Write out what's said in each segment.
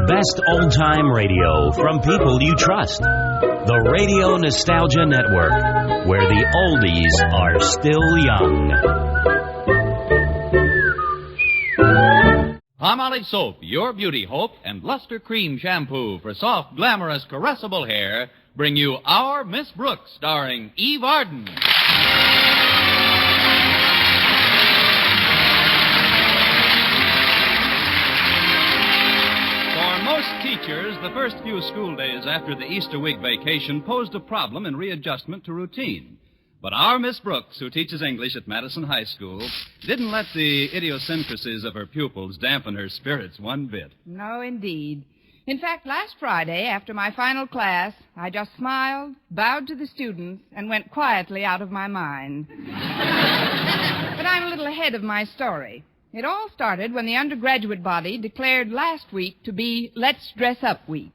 The best old-time radio from people you trust. The Radio Nostalgia Network, where the oldies are still young. Palmolive Soap, your beauty hope, and Luster Cream Shampoo for soft, glamorous, caressable hair bring you Our Miss Brooks, starring Eve Arden. Most teachers, the first few school days after the Easter week vacation posed a problem in readjustment to routine. But our Miss Brooks, who teaches English at Madison High School, didn't let the idiosyncrasies of her pupils dampen her spirits one bit. No, indeed. In fact, last Friday, after my final class, I just smiled, bowed to the students, and went quietly out of my mind. But I'm a little ahead of my story. It all started when the undergraduate body declared last week to be Let's Dress Up Week.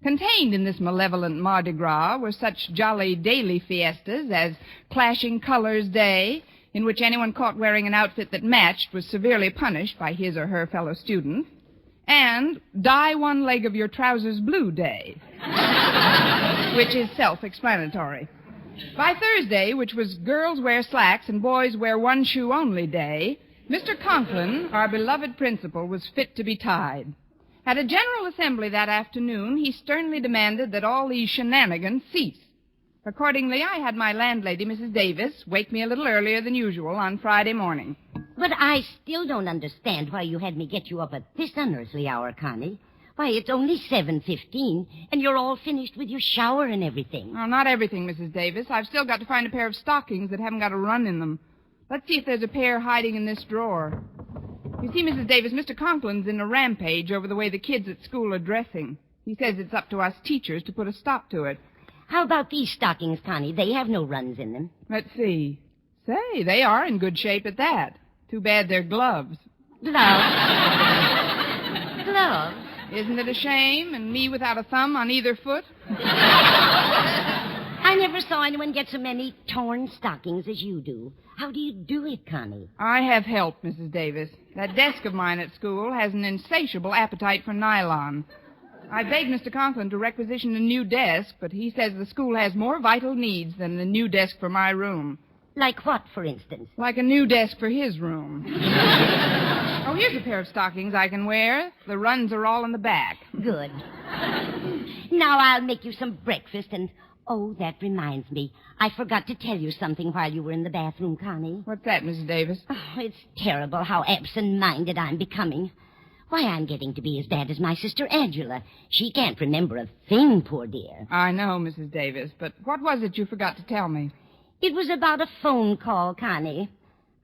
Contained in this malevolent Mardi Gras were such jolly daily fiestas as Clashing Colors Day, in which anyone caught wearing an outfit that matched was severely punished by his or her fellow students, and Dye One Leg of Your Trousers Blue Day, which is self-explanatory. By Thursday, which was Girls Wear Slacks and Boys Wear One Shoe Only Day, Mr. Conklin, our beloved principal, was fit to be tied. At a general assembly that afternoon, he sternly demanded that all these shenanigans cease. Accordingly, I had my landlady, Mrs. Davis, wake me a little earlier than usual on Friday morning. But I still don't understand why you had me get you up at this unearthly hour, Connie. Why, it's only 7:15, and you're all finished with your shower and everything. Oh, not everything, Mrs. Davis. I've still got to find a pair of stockings that haven't got a run in them. Let's see if there's a pair hiding in this drawer. You see, Mrs. Davis, Mr. Conklin's in a rampage over the way the kids at school are dressing. He says it's up to us teachers to put a stop to it. How about these stockings, Connie? They have no runs in them. Let's see. Say, they are in good shape at that. Too bad they're gloves. Gloves? Gloves? Isn't it a shame? And me without a thumb on either foot? I never saw anyone get so many torn stockings as you do. How do you do it, Connie? I have help, Mrs. Davis. That desk of mine at school has an insatiable appetite for nylon. I begged Mr. Conklin to requisition a new desk, but he says the school has more vital needs than the new desk for my room. Like what, for instance? Like a new desk for his room. Oh, here's a pair of stockings I can wear. The runs are all in the back. Good. Now I'll make you some breakfast and... Oh, that reminds me. I forgot to tell you something while you were in the bathroom, Connie. What's that, Mrs. Davis? Oh, it's terrible how absent-minded I'm becoming. Why, I'm getting to be as bad as my sister Angela. She can't remember a thing, poor dear. I know, Mrs. Davis, but what was it you forgot to tell me? It was about a phone call, Connie.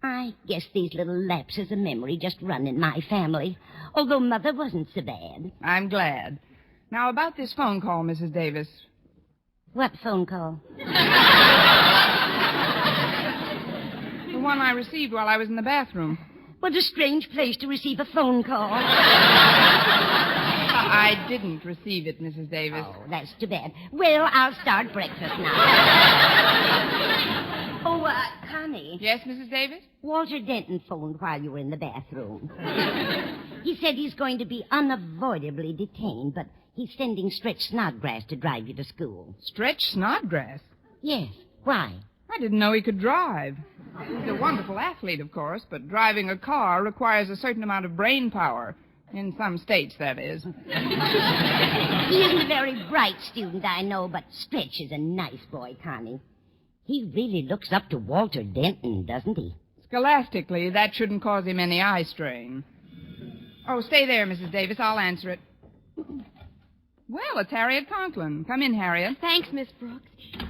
I guess these little lapses of memory just run in my family, although Mother wasn't so bad. I'm glad. Now, about this phone call, Mrs. Davis... What phone call? The one I received while I was in the bathroom. What a strange place to receive a phone call. I didn't receive it, Mrs. Davis. Oh, that's too bad. Well, I'll start breakfast now. Oh, Connie. Yes, Mrs. Davis? Walter Denton phoned while you were in the bathroom. He said he's going to be unavoidably detained, but... he's sending Stretch Snodgrass to drive you to school. Stretch Snodgrass? Yes. Why? I didn't know he could drive. He's a wonderful athlete, of course, but driving a car requires a certain amount of brain power. In some states, that is. He isn't a very bright student, I know, but Stretch is a nice boy, Connie. He really looks up to Walter Denton, doesn't he? Scholastically, that shouldn't cause him any eye strain. Oh, stay there, Mrs. Davis. I'll answer it. Well, it's Harriet Conklin. Come in, Harriet. Thanks, Miss Brooks.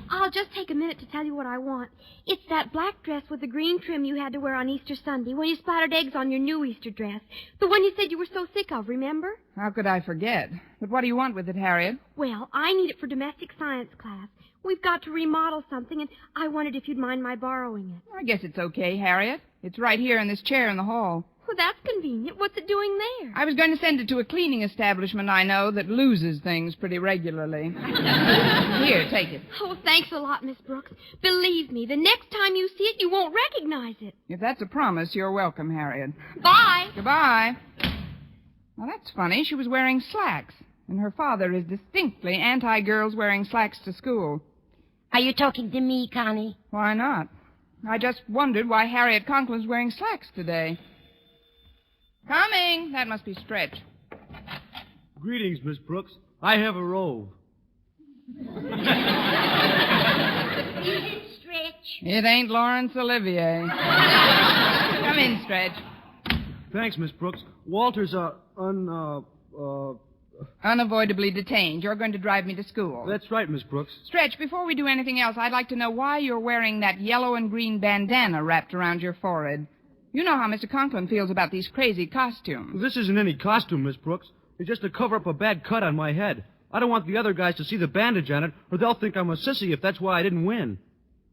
I'll just take a minute to tell you what I want. It's that black dress with the green trim you had to wear on Easter Sunday when you splattered eggs on your new Easter dress. The one you said you were so sick of, remember? How could I forget? But what do you want with it, Harriet? Well, I need it for domestic science class. We've got to remodel something, and I wondered if you'd mind my borrowing it. I guess it's okay, Harriet. It's right here in this chair in the hall. Well, that's convenient. What's it doing there? I was going to send it to a cleaning establishment I know that loses things pretty regularly. Here, take it. Oh, thanks a lot, Miss Brooks. Believe me, the next time you see it, you won't recognize it. If that's a promise, you're welcome, Harriet. Bye. Goodbye. Well, that's funny. She was wearing slacks, and her father is distinctly anti-girls wearing slacks to school. Are you talking to me, Connie? Why not? I just wondered why Harriet Conklin's wearing slacks today. Coming. That must be Stretch. Greetings, Miss Brooks. I have a robe. Stretch. It ain't Laurence Olivier. Come in, Stretch. Thanks, Miss Brooks. Walter's, Unavoidably detained. You're going to drive me to school. That's right, Miss Brooks. Stretch, before we do anything else, I'd like to know why you're wearing that yellow and green bandana wrapped around your forehead. You know how Mr. Conklin feels about these crazy costumes. This isn't any costume, Miss Brooks. It's just to cover up a bad cut on my head. I don't want the other guys to see the bandage on it, or they'll think I'm a sissy if that's why I didn't win.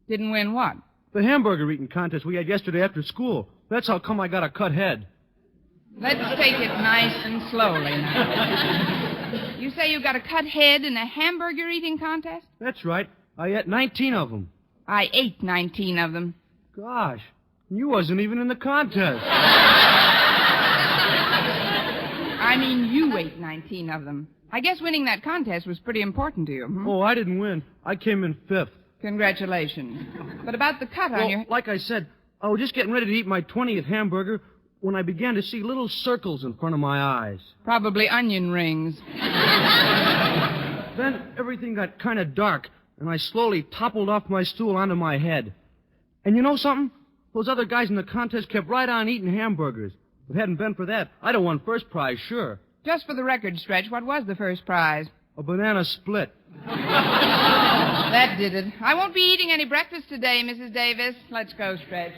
Didn't win what? The hamburger eating contest we had yesterday after school. That's how come I got a cut head. Let's take it nice and slowly now. You say you got a cut head in a hamburger eating contest? That's right. I ate 19 of them. I ate 19 of them. Gosh, you wasn't even in the contest. I mean, you ate 19 of them. I guess winning that contest was pretty important to you. Oh, I didn't win. I came in 5th. Congratulations. But about the cut on your... Like I said, I was just getting ready to eat my 20th hamburger when I began to see little circles in front of my eyes. Probably onion rings. Then everything got kind of dark, and I slowly toppled off my stool onto my head. And you know something? Those other guys in the contest kept right on eating hamburgers. If it hadn't been for that, I'd have won first prize, sure. Just for the record, Stretch, what was the first prize? A banana split. That did it. I won't be eating any breakfast today, Mrs. Davis. Let's go, Stretch.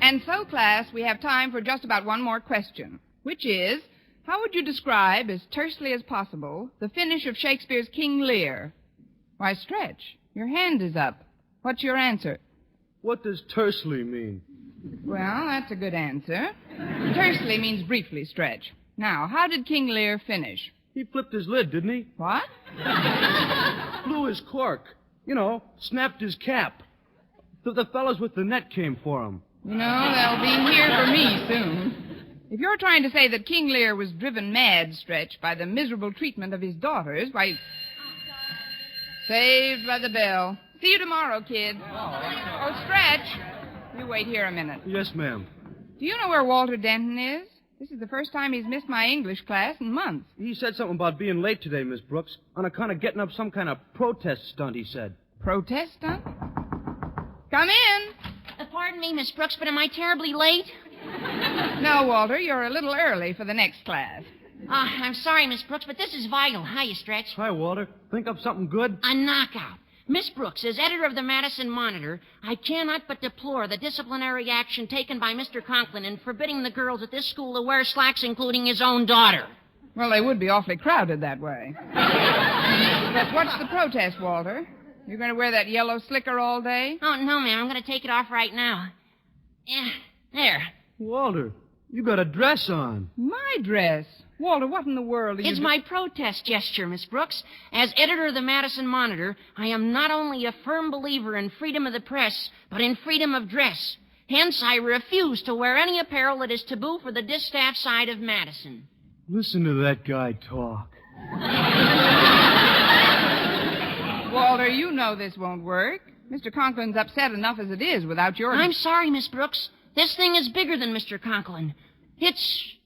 And so, class, we have time for just about one more question, which is, how would you describe, as tersely as possible, the finish of Shakespeare's King Lear? Why, Stretch, your hand is up. What's your answer? What does tersely mean? Well, that's a good answer. Tersely means briefly, Stretch. Now, how did King Lear finish? He flipped his lid, didn't he? What? Blew his cork. You know, snapped his cap. The fellows with the net came for him. You know, they'll be here for me soon. If you're trying to say that King Lear was driven mad, Stretch, by the miserable treatment of his daughters, why... Saved by the bell. See you tomorrow, kid. Oh, Stretch. You wait here a minute. Yes, ma'am. Do you know where Walter Denton is? This is the first time he's missed my English class in months. He said something about being late today, Miss Brooks, on account of getting up some kind of protest stunt, he said. Protest stunt? Come in. Pardon me, Miss Brooks, but am I terribly late? No, Walter, you're a little early for the next class. I'm sorry, Miss Brooks, but this is vital. Hiya, Stretch. Hi, Walter. Think up something good? A knockout. Miss Brooks, as editor of the Madison Monitor, I cannot but deplore the disciplinary action taken by Mr. Conklin in forbidding the girls at this school to wear slacks, including his own daughter. Well, they would be awfully crowded that way. But what's the protest, Walter? You're going to wear that yellow slicker all day? Oh, no, ma'am. I'm going to take it off right now. Yeah, there. Walter, you got a dress on. My dress? Walter, what in the world are you... It's my protest gesture, Miss Brooks. As editor of the Madison Monitor, I am not only a firm believer in freedom of the press, but in freedom of dress. Hence, I refuse to wear any apparel that is taboo for the distaff side of Madison. Listen to that guy talk. Walter, you know this won't work. Mr. Conklin's upset enough as it is without your... I'm sorry, Miss Brooks. This thing is bigger than Mr. Conklin. It's...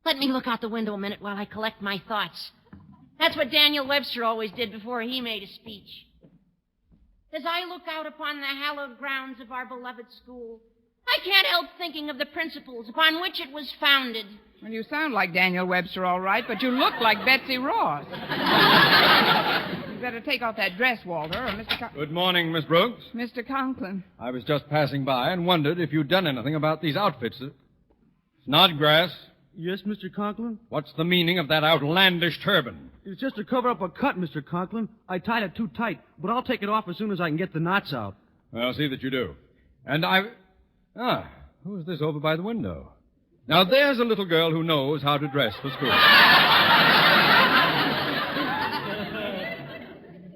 Let me look out the window a minute while I collect my thoughts. That's what Daniel Webster always did before he made a speech. As I look out upon the hallowed grounds of our beloved school, I can't help thinking of the principles upon which it was founded. Well, you sound like Daniel Webster, all right, but you look like Betsy Ross. You better take off that dress, Walter, or Mr. Good morning, Miss Brooks. Mr. Conklin. I was just passing by and wondered if you'd done anything about these outfits. Snodgrass, Yes, Mr. Conklin? what's the meaning of that outlandish turban? It's just to cover up a cut, Mr. Conklin. I tied it too tight, but I'll take it off as soon as I can get the knots out. I'll see that you do. And who's this over by the window? Now, there's a little girl who knows how to dress for school.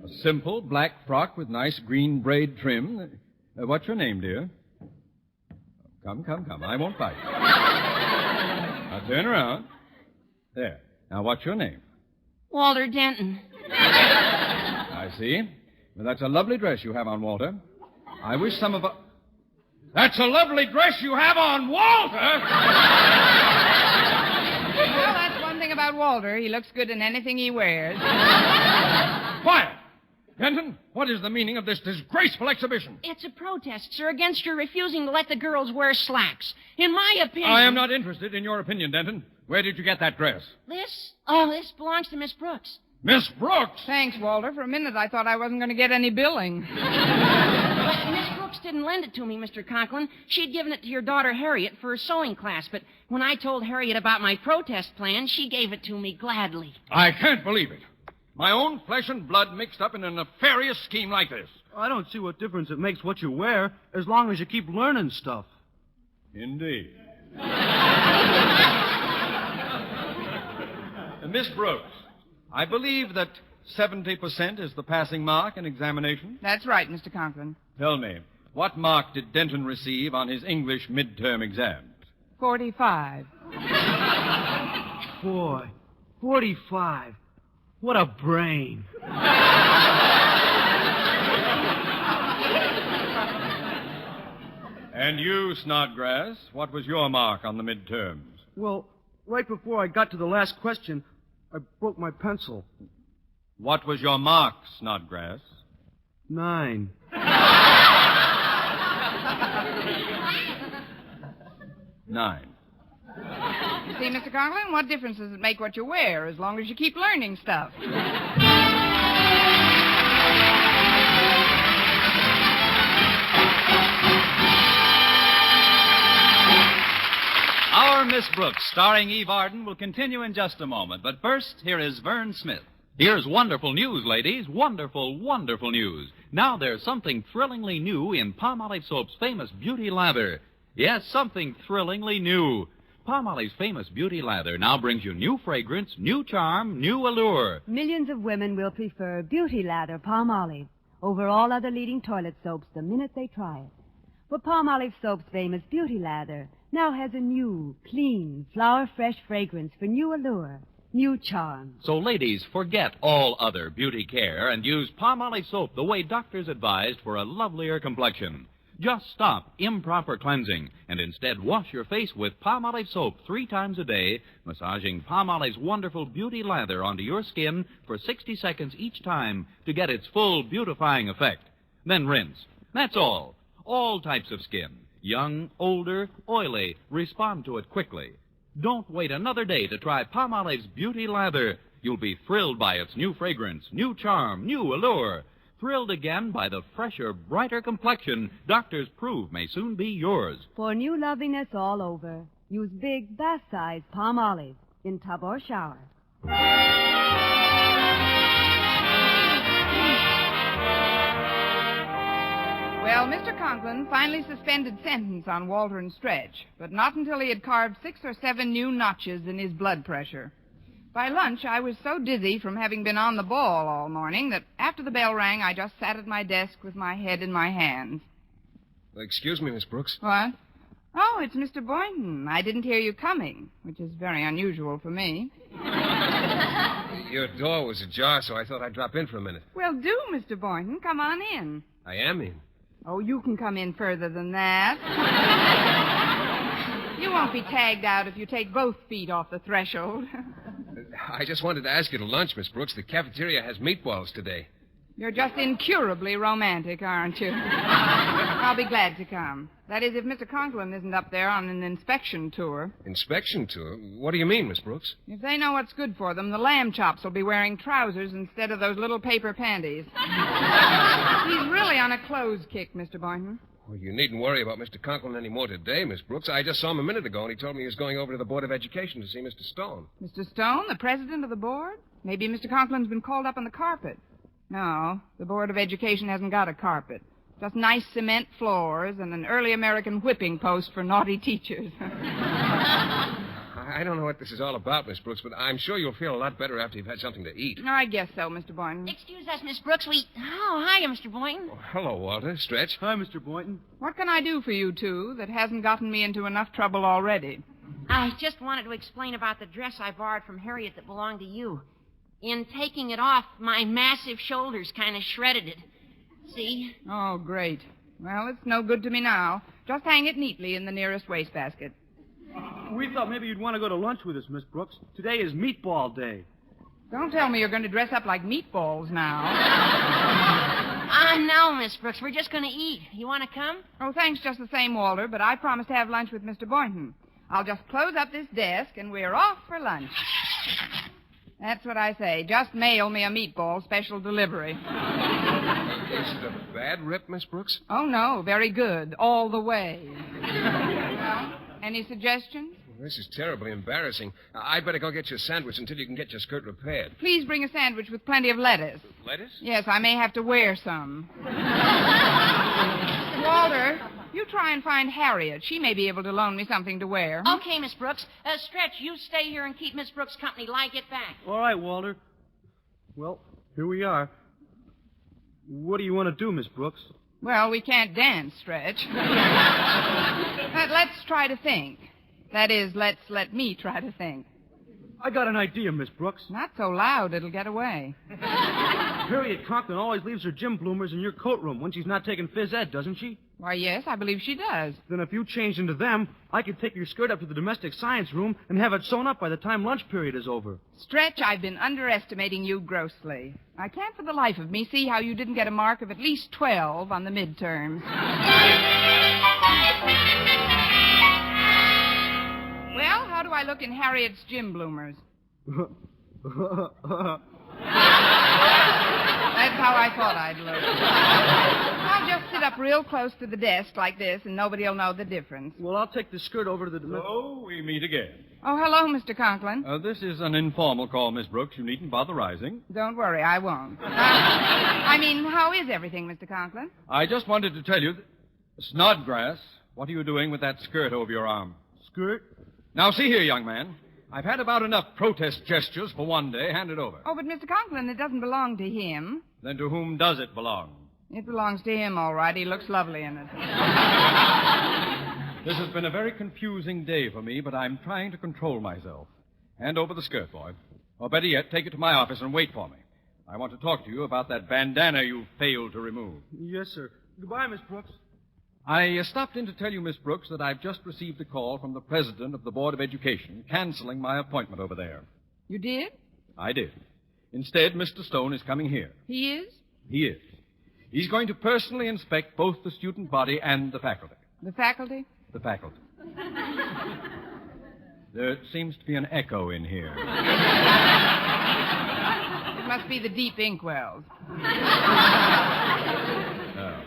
A simple black frock with nice green braid trim. What's your name, dear? Come. I won't bite. Now turn around. There. Now, what's your name? Walter Denton. I see. Well, that's a lovely dress you have on, Walter. I wish some of us... That's a lovely dress you have on, Walter! Well, that's one thing about Walter. He looks good in anything he wears. Quiet! Denton, what is the meaning of this disgraceful exhibition? It's a protest, sir, against your refusing to let the girls wear slacks. In my opinion... I am not interested in your opinion, Denton. Where did you get that dress? This? Oh, this belongs to Miss Brooks. Miss Brooks! Thanks, Walter. For a minute, I thought I wasn't going to get any billing. But Miss Brooks didn't lend it to me, Mr. Conklin. She'd given it to your daughter Harriet for her sewing class, but when I told Harriet about my protest plan, she gave it to me gladly. I can't believe it. My own flesh and blood mixed up in a nefarious scheme like this. I don't see what difference it makes what you wear, as long as you keep learning stuff. Indeed. Miss Brooks, I believe that 70% is the passing mark in examination. That's right, Mr. Conklin. Tell me, what mark did Denton receive on his English midterm exams? 45. Boy, 45. What a brain. And you, Snodgrass, what was your mark on the midterms? Well, right before I got to the last question, I broke my pencil. What was your mark, Snodgrass? 9. Nine. You see, Mr. Conklin, what difference does it make what you wear as long as you keep learning stuff? Our Miss Brooks, starring Eve Arden, will continue in just a moment. But first, here is Vern Smith. Here's wonderful news, ladies. Wonderful, wonderful news. Now there's something thrillingly new in Palmolive Soap's famous beauty lather. Yes, something thrillingly new. Palmolive's famous beauty lather now brings you new fragrance, new charm, new allure. Millions of women will prefer Beauty Lather Palmolive over all other leading toilet soaps the minute they try it. But Palmolive Soap's famous Beauty Lather now has a new, clean, flower-fresh fragrance for new allure, new charm. So, ladies, forget all other beauty care and use Palmolive Soap the way doctors advised for a lovelier complexion. Just stop improper cleansing and instead wash your face with Palmolive Soap 3 times a day, massaging Palmolive's wonderful beauty lather onto your skin for 60 seconds each time to get its full beautifying effect. Then rinse. That's all. All types of skin, young, older, oily, respond to it quickly. Don't wait another day to try Palmolive's beauty lather. You'll be thrilled by its new fragrance, new charm, new allure. Thrilled again by the fresher, brighter complexion doctors prove may soon be yours. For new loveliness all over, use big bath-size Palmolive in tub or shower. Well, Mr. Conklin finally suspended sentence on Walter and Stretch, but not until he had carved 6 or 7 new notches in his blood pressure. By lunch, I was so dizzy from having been on the ball all morning that after the bell rang, I just sat at my desk with my head in my hands. Excuse me, Miss Brooks. What? Oh, it's Mr. Boynton. I didn't hear you coming, which is very unusual for me. Your door was ajar, so I thought I'd drop in for a minute. Well, do, Mr. Boynton. Come on in. I am in. Oh, you can come in further than that. You won't be tagged out if you take both feet off the threshold. I just wanted to ask you to lunch, Miss Brooks. The cafeteria has meatballs today. You're just incurably romantic, aren't you? I'll be glad to come. That is, if Mr. Conklin isn't up there on an inspection tour. Inspection tour? What do you mean, Miss Brooks? If they know what's good for them, the lamb chops will be wearing trousers instead of those little paper panties. He's really on a clothes kick, Mr. Boynton. Well, you needn't worry about Mr. Conklin any more today, Miss Brooks. I just saw him a minute ago, and he told me he was going over to the Board of Education to see Mr. Stone. Mr. Stone, the president of the board? Maybe Mr. Conklin's been called up on the carpet. No, the Board of Education hasn't got a carpet. Just nice cement floors and an early American whipping post for naughty teachers. I don't know what this is all about, Miss Brooks, but I'm sure you'll feel a lot better after you've had something to eat. I guess so, Mr. Boynton. Excuse us, Miss Brooks. Oh, hiya, Mr. Boynton. Oh, hello, Walter. Stretch. Hi, Mr. Boynton. What can I do for you two that hasn't gotten me into enough trouble already? I just wanted to explain about the dress I borrowed from Harriet that belonged to you. In taking it off, my massive shoulders kind of shredded it. See? Oh, great. Well, it's no good to me now. Just hang it neatly in the nearest wastebasket. We thought maybe you'd want to go to lunch with us, Miss Brooks. Today is meatball day. Don't tell me you're going to dress up like meatballs now. No, Miss Brooks. We're just going to eat. You want to come? Oh, thanks just the same, Walter, but I promised to have lunch with Mr. Boynton. I'll just close up this desk, and we're off for lunch. That's what I say. Just mail me a meatball special delivery. Is it a bad rip, Miss Brooks? Oh, no. Very good. All the way. Well, any suggestions? This is terribly embarrassing. I'd better go get you a sandwich until you can get your skirt repaired. Please bring a sandwich with plenty of lettuce. Lettuce? Yes, I may have to wear some. Walter, you try and find Harriet. She may be able to loan me something to wear. Okay, Miss Brooks. Stretch, you stay here and keep Miss Brooks company till I get back. All right, Walter. Well, here we are. What do you want to do, Miss Brooks? Well, we can't dance, Stretch. But let's try to think. That is, let me try to think. I got an idea, Miss Brooks. Not so loud, it'll get away. Harriet Conklin always leaves her gym bloomers in your coat room when she's not taking phys ed, doesn't she? Why, yes, I believe she does. Then if you change into them, I could take your skirt up to the domestic science room and have it sewn up by the time lunch period is over. Stretch, I've been underestimating you grossly. I can't for the life of me see how you didn't get a mark of at least 12 on the midterms. Well, how do I look in Harriet's gym bloomers? That's how I thought I'd look. I'll just sit up real close to the desk like this, and nobody'll know the difference. Well, I'll take the skirt over to the... So we meet again. Oh, hello, Mr. Conklin. This is an informal call, Miss Brooks. You needn't bother rising. Don't worry, I won't. I mean, how is everything, Mr. Conklin? I just wanted to tell you... Snodgrass, what are you doing with that skirt over your arm? Skirt? Now, see here, young man. I've had about enough protest gestures for one day. Hand it over. Oh, but Mr. Conklin, it doesn't belong to him. Then to whom does it belong? It belongs to him, all right. He looks lovely in it. This has been a very confusing day for me, but I'm trying to control myself. Hand over the skirt, boy. Or better yet, take it to my office and wait for me. I want to talk to you about that bandana you failed to remove. Yes, sir. Goodbye, Miss Brooks. I stopped in to tell you, Miss Brooks, that I've just received a call from the president of the Board of Education canceling my appointment over there. You did? I did. Instead, Mr. Stone is coming here. He is? He is. He's going to personally inspect both the student body and the faculty. The faculty? The faculty. There seems to be an echo in here. It must be the deep inkwells. No.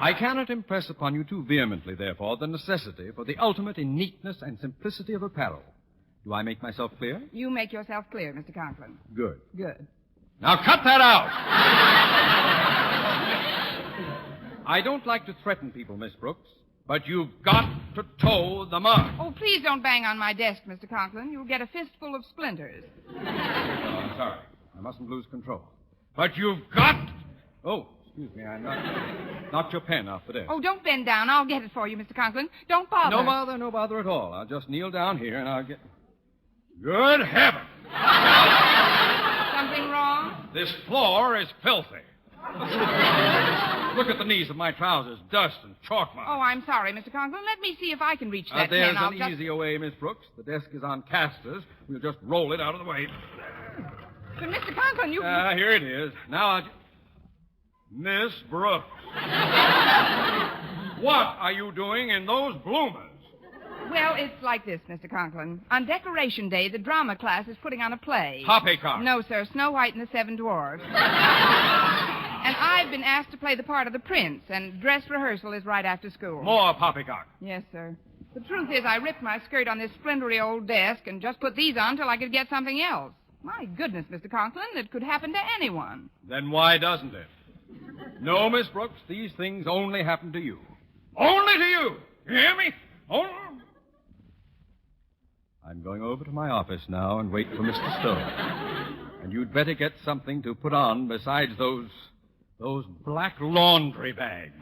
I cannot impress upon you too vehemently, therefore, the necessity for the ultimate in neatness and simplicity of apparel. Do I make myself clear? You make yourself clear, Mr. Conklin. Good. Good. Now cut that out! I don't like to threaten people, Miss Brooks, but you've got to toe the mark. Oh, please don't bang on my desk, Mr. Conklin. You'll get a fistful of splinters. Oh, I'm sorry. I mustn't lose control. But you've got... Oh, excuse me, I knocked your pen off the desk. Oh, don't bend down. I'll get it for you, Mr. Conklin. Don't bother. No bother at all. I'll just kneel down here and I'll get... Good heaven! Something wrong? This floor is filthy. Look at the knees of my trousers. Dust and chalk marks. Oh, I'm sorry, Mr. Conklin. Let me see if I can reach that There's pen. an easier way, Miss Brooks. The desk is on casters. We'll just roll it out of the way. But, Mr. Conklin, you... Here it is. Now I'll... Miss Brooks. What are you doing in those bloomers? Well, it's like this, Mr. Conklin. On Decoration Day, the drama class is putting on a play. Poppycock. No, sir. Snow White and the Seven Dwarfs. And I've been asked to play the part of the prince, and dress rehearsal is right after school. More poppycock. Yes, sir. The truth is, I ripped my skirt on this splintery old desk and just put these on till I could get something else. My goodness, Mr. Conklin, it could happen to anyone. Then why doesn't it? No, Miss Brooks, these things only happen to you. Only to you. You hear me? Only... I'm going over to my office now and wait for Mr. Stone. And you'd better get something to put on besides those black laundry bags.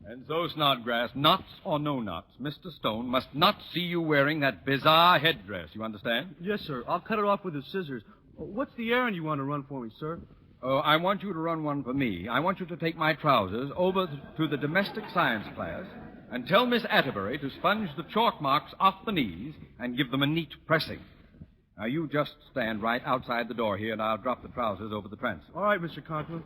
And so, Snodgrass, knots or no knots, Mr. Stone must not see you wearing that bizarre headdress. You understand? Yes, sir. I'll cut it off with the scissors. What's the errand you want to run for me, sir? Oh, I want you to run one for me. I want you to take my trousers over to the domestic science class and tell Miss Atterbury to sponge the chalk marks off the knees and give them a neat pressing. Now, you just stand right outside the door here, and I'll drop the trousers over the transom. All right, Mr. Conklin.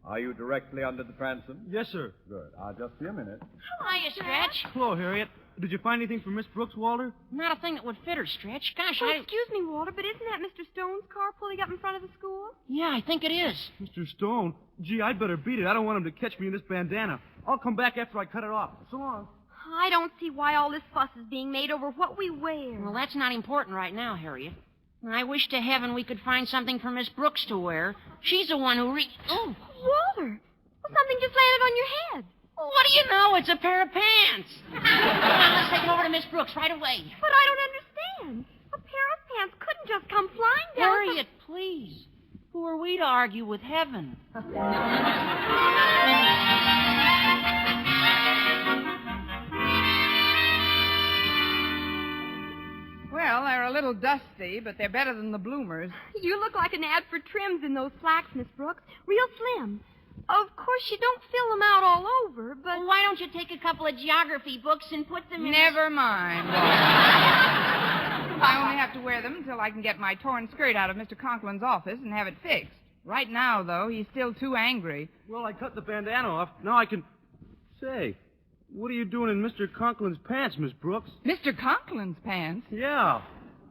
Are you directly under the transom? Yes, sir. Good. I'll just be a minute. Hiya, Stretch. Hello, Harriet. Did you find anything for Miss Brooks, Walter? Not a thing that would fit her, Stretch. Gosh, Oh, excuse me, Walter, but isn't that Mr. Stone's car pulling up in front of the school? Yeah, I think it is. Mr. Stone? Gee, I'd better beat it. I don't want him to catch me in this bandana. I'll come back after I cut it off. So long. I don't see why all this fuss is being made over what we wear. Well, that's not important right now, Harriet. I wish to heaven we could find something for Miss Brooks to wear. She's the one who Oh, Walter! Well, something just landed on your head. what do you know? It's a pair of pants. Come on, let's take it over to Miss Brooks right away. But I don't understand. A pair of pants couldn't just come flying down. Harriet, please. Who are we to argue with heaven? Well, they're a little dusty, but they're better than the bloomers. You look like an ad for trims in those slacks, Miss Brooks. Real slim. Of course, you don't fill them out all over, but... Well, why don't you take a couple of geography books and put them in... Never mind. I only have to wear them until I can get my torn skirt out of Mr. Conklin's office and have it fixed. Right now, though, he's still too angry. Well, I cut the bandana off. Now I can... Say, what are you doing in Mr. Conklin's pants, Miss Brooks? Mr. Conklin's pants? Yeah.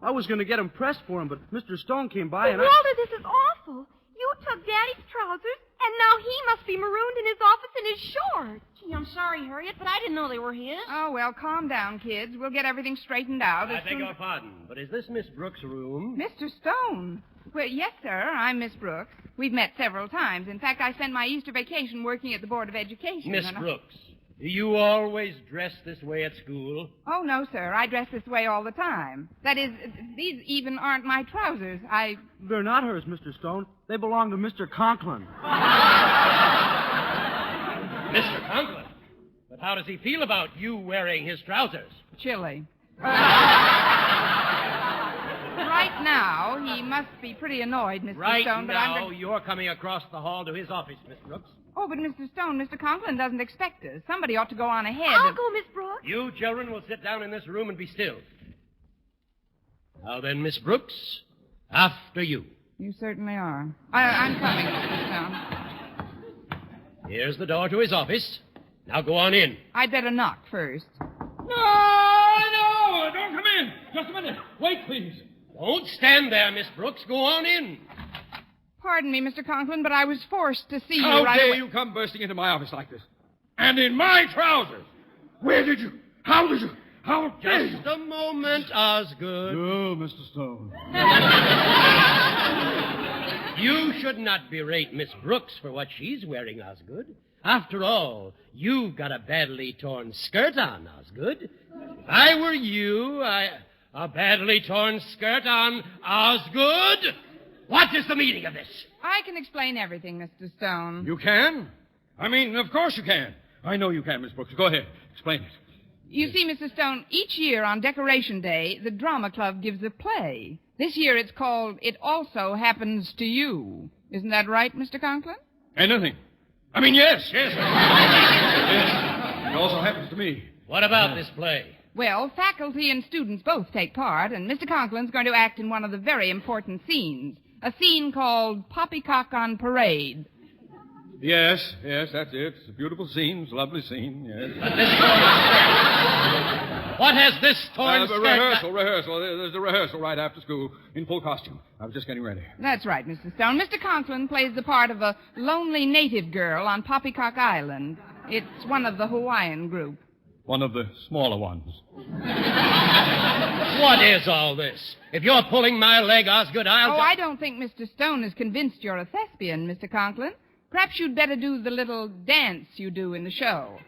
I was going to get them pressed for him, but Mr. Stone came by and Walter, this is awful. You took Daddy's trousers, and now he must be marooned in his office in his shorts. Gee, I'm sorry, Harriet, but I didn't know they were his. Oh, well, calm down, kids. We'll get everything straighted out. I beg your pardon, but is this Miss Brooks' room? Mr. Stone. Well, yes, sir. I'm Miss Brooks. We've met several times. In fact, I spent my Easter vacation working at the Board of Education. Miss Brooks, do you always dress this way at school? Oh, no, sir. I dress this way all the time. That is, these even aren't my trousers. They're not hers, Mr. Stone. They belong to Mr. Conklin. Mr. Conklin? But how does he feel about you wearing his trousers? Chilly. Right now, he must be pretty annoyed, Mr. Right Stone. But now, you're coming across the hall to his office, Miss Brooks. Oh, but Mr. Stone, Mr. Conklin doesn't expect us. Somebody ought to go on ahead. I'll go, Miss Brooks. You children will sit down in this room and be still. Now then, Miss Brooks, after you. You certainly are. I'm coming, Mr. Stone. Here's the door to his office. Now go on in. I'd better knock first. No, don't come in. Just a minute. Wait, please. Don't stand there, Miss Brooks. Go on in. Pardon me, Mr. Conklin, but I was forced to see you How right dare away. you come bursting into my office like this? And in my trousers. Where did you? How did you? How dare you? Just a moment, Osgood. Oh, Mr. Stone. You should not berate Miss Brooks for what she's wearing, Osgood. After all, you've got a badly torn skirt on, Osgood. If I were you, a badly torn skirt on, Osgood? What is the meaning of this? I can explain everything, Mr. Stone. You can? I mean, of course you can. I know you can, Miss Brooks. Go ahead. Explain it. You see, Mr. Stone, each year on Decoration Day, the Drama Club gives a play. This year it's called It Also Happens to You. Isn't that right, Mr. Conklin? Anything. I mean, yes. Yes. It also happens to me. What about this play? Well, faculty and students both take part, and Mr. Conklin's going to act in one of the very important scenes. A scene called Poppycock on Parade. Yes, that's it. It's a beautiful scene. It's a lovely scene, yes. What has this torn skirt... Rehearsal. There's a rehearsal right after school in full costume. I was just getting ready. That's right, Mr. Stone. Mr. Conklin plays the part of a lonely native girl on Poppycock Island. It's one of the Hawaiian group. One of the smaller ones. What is all this? If you're pulling my leg, Osgood, I'll... I don't think Mr. Stone is convinced you're a thespian, Mr. Conklin. Perhaps you'd better do the little dance you do in the show.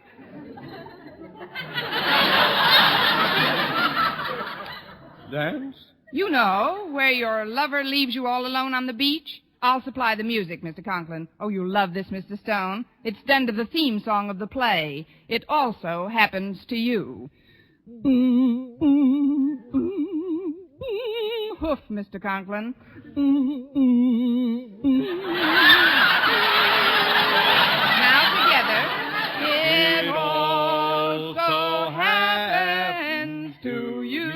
Dance? You know, where your lover leaves you all alone on the beach. I'll supply the music, Mr. Conklin. Oh, you'll love this, Mr. Stone. It's done to the theme song of the play. It also happens to you. Hoof, Mr. Conklin. Now together. It also happens to you.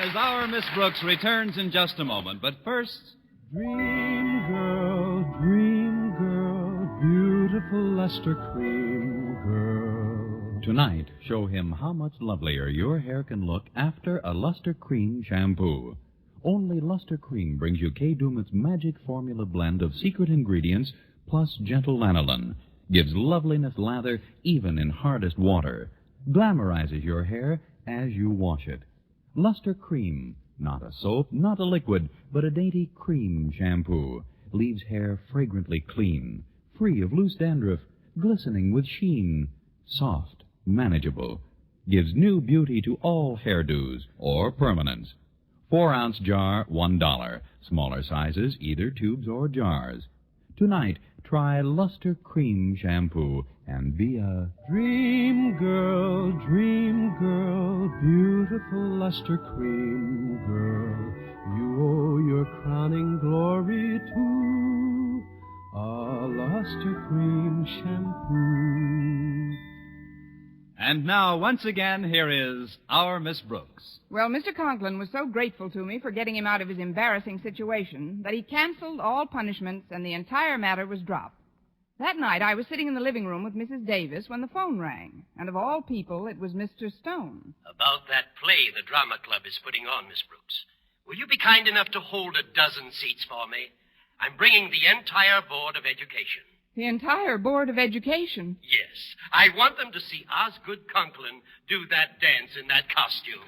As our Miss Brooks returns in just a moment. But first... Dream girl, beautiful luster cream girl. Tonight, show him how much lovelier your hair can look after a Luster Cream shampoo. Only Luster Cream brings you Kay Daumit's magic formula blend of secret ingredients plus gentle lanolin. Gives loveliness lather even in hardest water. Glamorizes your hair as you wash it. Luster Cream, not a soap, not a liquid, but a dainty cream shampoo. Leaves hair fragrantly clean, free of loose dandruff, glistening with sheen. Soft, manageable. Gives new beauty to all hairdos or permanents. 4-ounce jar, $1. Smaller sizes, either tubes or jars. Tonight, try Luster Cream shampoo and be a dream girl, beautiful luster cream girl. You owe your crowning glory to a luster cream shampoo. And now, once again, here is our Miss Brooks. Well, Mr. Conklin was so grateful to me for getting him out of his embarrassing situation that he canceled all punishments and the entire matter was dropped. That night, I was sitting in the living room with Mrs. Davis when the phone rang. And of all people, it was Mr. Stone. About that play the drama club is putting on, Miss Brooks. Will you be kind enough to hold a dozen seats for me? I'm bringing the entire Board of Education. The entire Board of Education? Yes. I want them to see Osgood Conklin do that dance in that costume.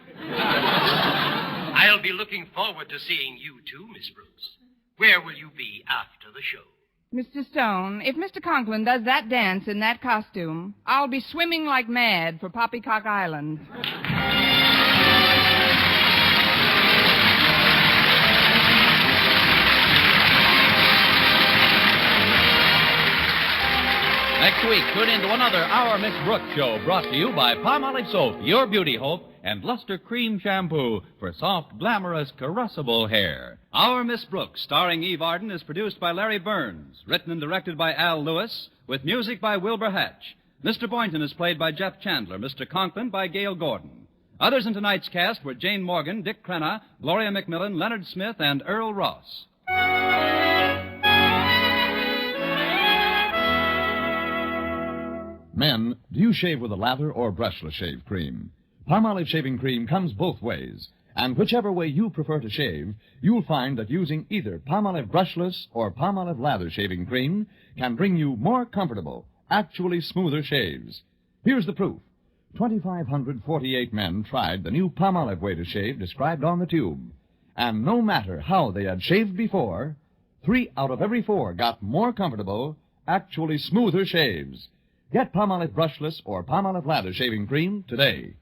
I'll be looking forward to seeing you too, Miss Brooks. Where will you be after the show? Mr. Stone, if Mr. Conklin does that dance in that costume, I'll be swimming like mad for Poppycock Island. Next week, tune in to another Our Miss Brooks show brought to you by Palmolive Soap, your beauty hope, and Luster Cream Shampoo for soft, glamorous, caressable hair. Our Miss Brooks, starring Eve Arden, is produced by Larry Burns, written and directed by Al Lewis, with music by Wilbur Hatch. Mr. Boynton is played by Jeff Chandler, Mr. Conklin by Gail Gordon. Others in tonight's cast were Jane Morgan, Dick Crenna, Gloria McMillan, Leonard Smith, and Earl Ross. Men, do you shave with a lather or brushless shave cream? Palmolive shaving cream comes both ways, and whichever way you prefer to shave, you'll find that using either Palmolive brushless or Palmolive lather shaving cream can bring you more comfortable, actually smoother shaves. Here's the proof. 2,548 men tried the new Palmolive way to shave described on the tube, and no matter how they had shaved before, 3 out of every 4 got more comfortable, actually smoother shaves. Get Palmolive brushless or Palmolive lather shaving cream today.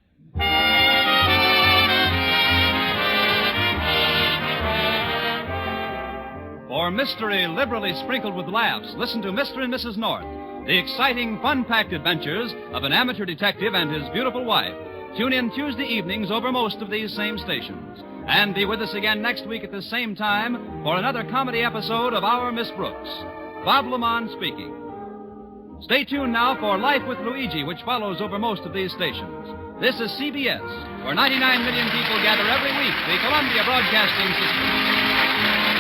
For mystery liberally sprinkled with laughs, listen to Mr. and Mrs. North, the exciting, fun-packed adventures of an amateur detective and his beautiful wife. Tune in Tuesday evenings over most of these same stations. And be with us again next week at the same time for another comedy episode of Our Miss Brooks. Bob Lamont speaking. Stay tuned now for Life with Luigi, which follows over most of these stations. This is CBS, where 99 million people gather every week, the Columbia Broadcasting System.